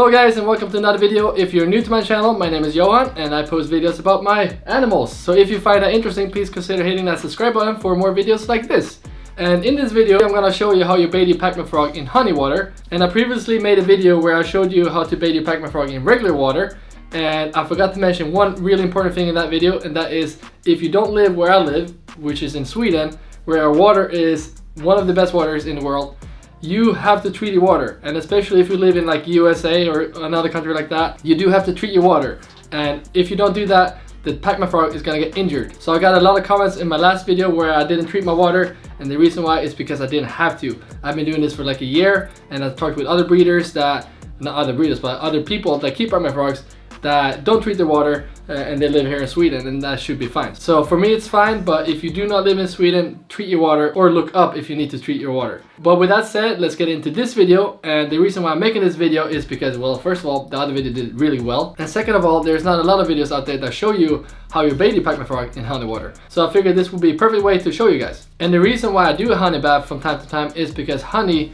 Hello guys and welcome to another video. If you're new to my channel, my name is Johan and I post videos about my animals. So if you find that interesting, please consider hitting that subscribe button for more videos like this. And in this video, I'm going to show you how you bathe your Pacman frog in honey water. And I previously made a video where I showed you how to bathe your Pacman frog in regular water. And I forgot to mention one really important thing in that video, and that is if you don't live where I live, which is in Sweden, where our water is one of the best waters in the world, you have to treat your water. And especially if you live in like USA or another country like that, you do have to treat your water. And if you don't do that, the Pacman frog is gonna get injured. So I got a lot of comments in my last video where I didn't treat my water, and the reason why is because I didn't have to. I've been doing this for like a year, and I've talked with other breeders that, not other breeders, but other people that keep Pacman frogs that don't treat their water, and they live here in Sweden, and that should be fine. So for me it's fine, but if you do not live in Sweden, treat your water, or look up if you need to treat your water. But with that said, let's get into this video. And the reason why I'm making this video is because, well, first of all, the other video did really well, and second of all, there's not a lot of videos out there that show you how you bathe your Pacman frog in honey water. So I figured this would be a perfect way to show you guys. And the reason why I do a honey bath from time to time is because honey,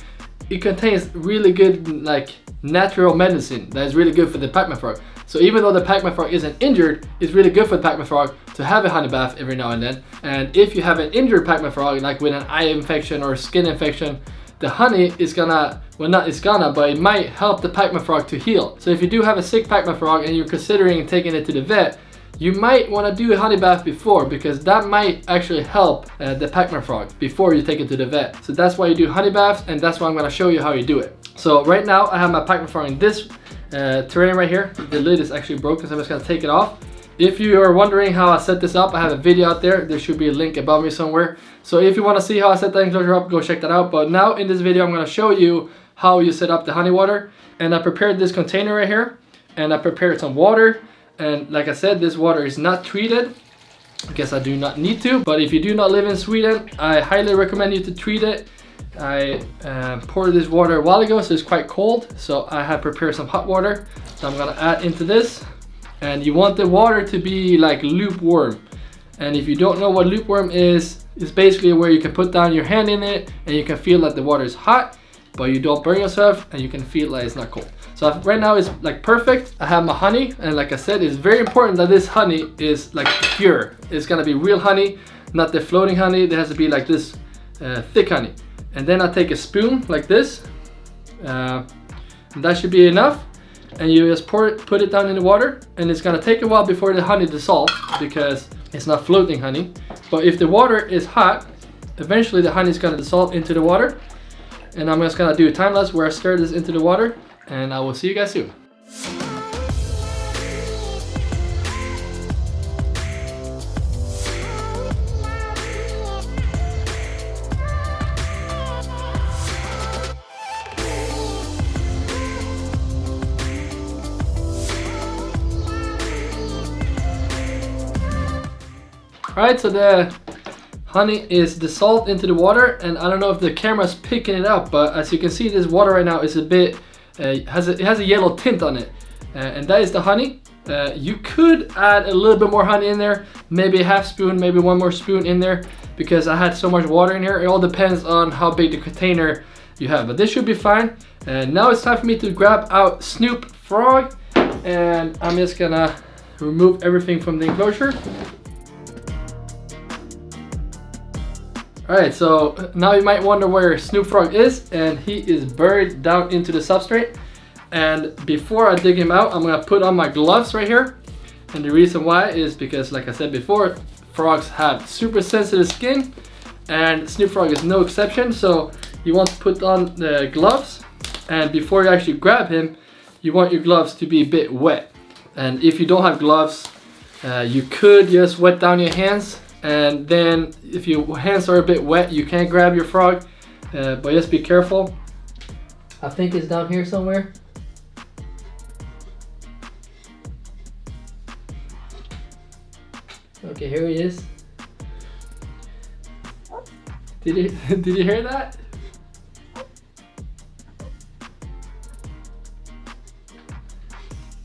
it contains really good like natural medicine that is really good for the Pacman frog. So even though the Pacman frog isn't injured, it's really good for the Pacman frog to have a honey bath every now and then. And if you have an injured Pacman frog, like with an eye infection or skin infection, the honey is gonna, well, not it's gonna, but it might help the Pacman frog to heal. So if you do have a sick Pacman frog and you're considering taking it to the vet, you might want to do a honey bath before, because that might actually help the Pacman frog before you take it to the vet. So that's why you do honey baths, and that's why I'm going to show you how you do it. So right now I have my Pacman frog in this terrain right here. The lid is actually broken, so I'm just going to take it off. If you are wondering how I set this up, I have a video out there. There should be a link above me somewhere. So if you want to see how I set that enclosure up, go check that out. But now in this video I'm going to show you how you set up the honey water. And I prepared this container right here, and I prepared some water. And like I said, this water is not treated. I guess I do not need to, but if you do not live in Sweden, I highly recommend you to treat it. I poured this water a while ago, so it's quite cold. So I have prepared some hot water. So I'm gonna add into this. And you want the water to be like lukewarm. And if you don't know what lukewarm is, it's basically where you can put down your hand in it and you can feel that the water is hot, but you don't burn yourself, and you can feel like it's not cold. So right now it's like perfect. I have my honey, and like I said, it's very important that this honey is like pure. It's gonna be real honey, not the floating honey. There has to be like this thick honey. And then I take a spoon like this. That should be enough. And you just put it down in the water, and it's gonna take a while before the honey dissolves because it's not floating honey. But if the water is hot, eventually the honey is gonna dissolve into the water. And I'm just gonna do a time lapse where I stir this into the water, and I will see you guys soon. Alright, so the honey is dissolved into the water, and I don't know if the camera's picking it up, but as you can see, this water right now is a bit it has a yellow tint on it, and that is the honey. You could add a little bit more honey in there, maybe a half spoon, maybe one more spoon in there, because I had so much water in here. It all depends on how big the container you have, but this should be fine. And now it's time for me to grab out Snoop Frog, and I'm just gonna remove everything from the enclosure. Alright, so now you might wonder where Snoop Frog is, and he is buried down into the substrate. And before I dig him out, I'm gonna put on my gloves right here. And the reason why is because, like I said before, frogs have super sensitive skin, and Snoop Frog is no exception. So you want to put on the gloves, and before you actually grab him, you want your gloves to be a bit wet. And if you don't have gloves, you could just wet down your hands. And then if your hands are a bit wet, you can grab your frog, but just be careful. I think it's down here somewhere. Okay, here he is. Did you hear that?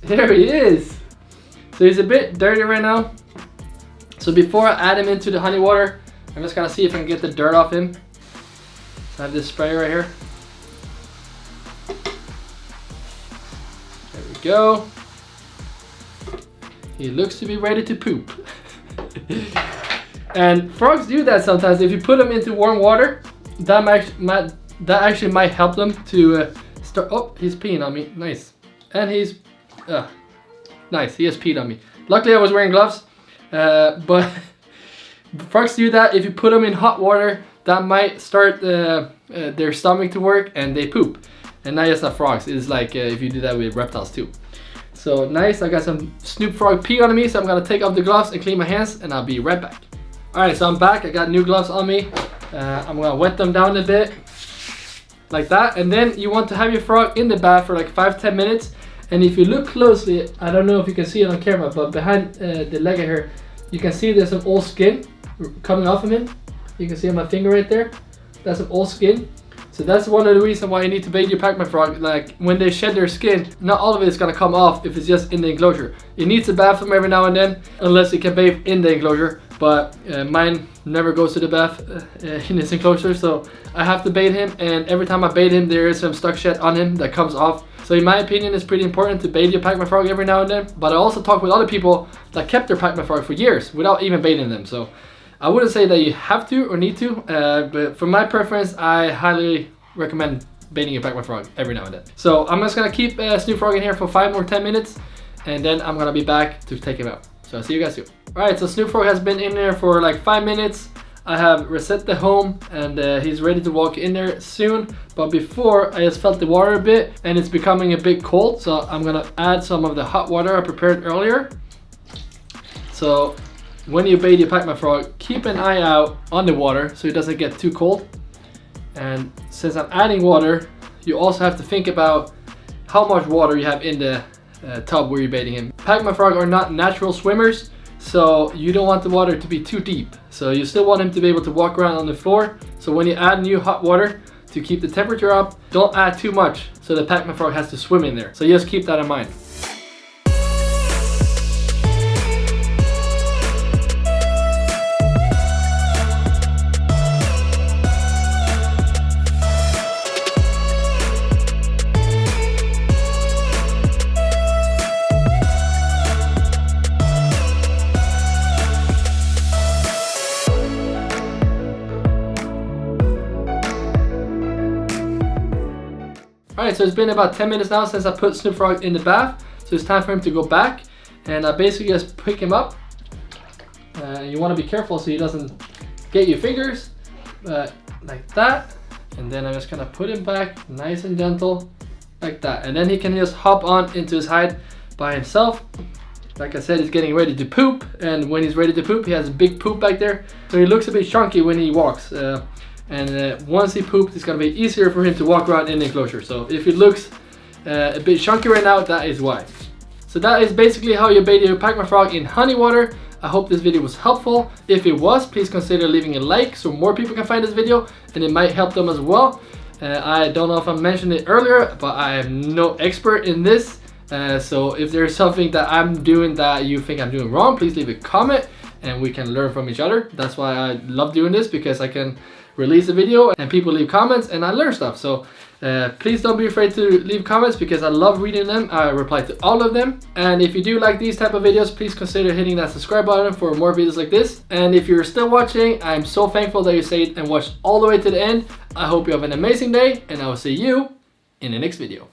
There he is. So he's a bit dirty right now. So before I add him into the honey water, I'm just gonna see if I can get the dirt off him. So I have this spray right here. go. He looks to be ready to poop. And frogs do that sometimes. If you put them into warm water, that actually might help them to start. Oh, he's peeing on me. Nice. And he's nice. He has peed on me. Luckily, I was wearing gloves. But frogs do that. If you put them in hot water, that might start their stomach to work, and they poop. And not just not frogs. It's like if you do that with reptiles too. So nice. I got some Snoop Frog pee on me, so I'm gonna take off the gloves and clean my hands, and I'll be right back. Alright, so I'm back. I got new gloves on me. I'm gonna wet them down a bit, like that. And then you want to have your frog in the bath for like 5-10 minutes. And if you look closely, I don't know if you can see it on camera, but behind the leg here, you can see there's some old skin coming off of him. You can see on my finger right there. That's some old skin. So that's one of the reasons why you need to bathe your Pacman frog. Like when they shed their skin, not all of it is gonna come off if it's just in the enclosure. It needs to bath them every now and then, unless it can bathe in the enclosure. But mine never goes to the bath in this enclosure, so I have to bathe him. And every time I bathe him, there is some stuck shit on him that comes off. So in my opinion, it's pretty important to bathe your Pacman frog every now and then. But I also talk with other people that kept their Pacman frog for years without even bathing them. So I wouldn't say that you have to or need to, but for my preference, I highly recommend bathing your Pacman frog every now and then. So I'm just gonna keep Snoop Frog in here for 5 or 10 minutes, and then I'm gonna be back to take him out. So I'll see you guys soon. Alright, so Snoop Frog has been in there for like 5 minutes. I have reset the home, and he's ready to walk in there soon. But before, I just felt the water a bit, and it's becoming a bit cold. So I'm gonna add some of the hot water I prepared earlier. So when you bathe your Pacman frog, keep an eye out on the water so it doesn't get too cold. And since I'm adding water, you also have to think about how much water you have in the tub where you're bathing him. Pacman frog are not natural swimmers, so you don't want the water to be too deep. So you still want him to be able to walk around on the floor. So when you add new hot water to keep the temperature up, don't add too much so the Pacman frog has to swim in there. So just keep that in mind. Alright, so it's been about 10 minutes now since I put Snoop Frog in the bath. So it's time for him to go back. And I basically just pick him up. You want to be careful so he doesn't get your fingers. Like that. And then I'm just going to put him back nice and gentle. Like that. And then he can just hop on into his hide by himself. Like I said, he's getting ready to poop. And when he's ready to poop, he has a big poop back there. So he looks a bit chunky when he walks. Once he pooped, it's gonna be easier for him to walk around in the enclosure. So if it looks a bit chunky right now, that is why. So that is basically how you bathe your Pacman frog in honey water. I hope this video was helpful. If it was, please consider leaving a like so more people can find this video and it might help them as well. I don't know if I mentioned it earlier, but I am no expert in this. So if there's something that I'm doing that you think I'm doing wrong, please leave a comment and we can learn from each other. That's why I love doing this, because I can release a video and people leave comments and I learn stuff. So please don't be afraid to leave comments, because I love reading them. I reply to all of them. And if you do like these type of videos, please consider hitting that subscribe button for more videos like this. And if you're still watching, I'm so thankful that you stayed and watched all the way to the end. I hope you have an amazing day, and I will see you in the next video.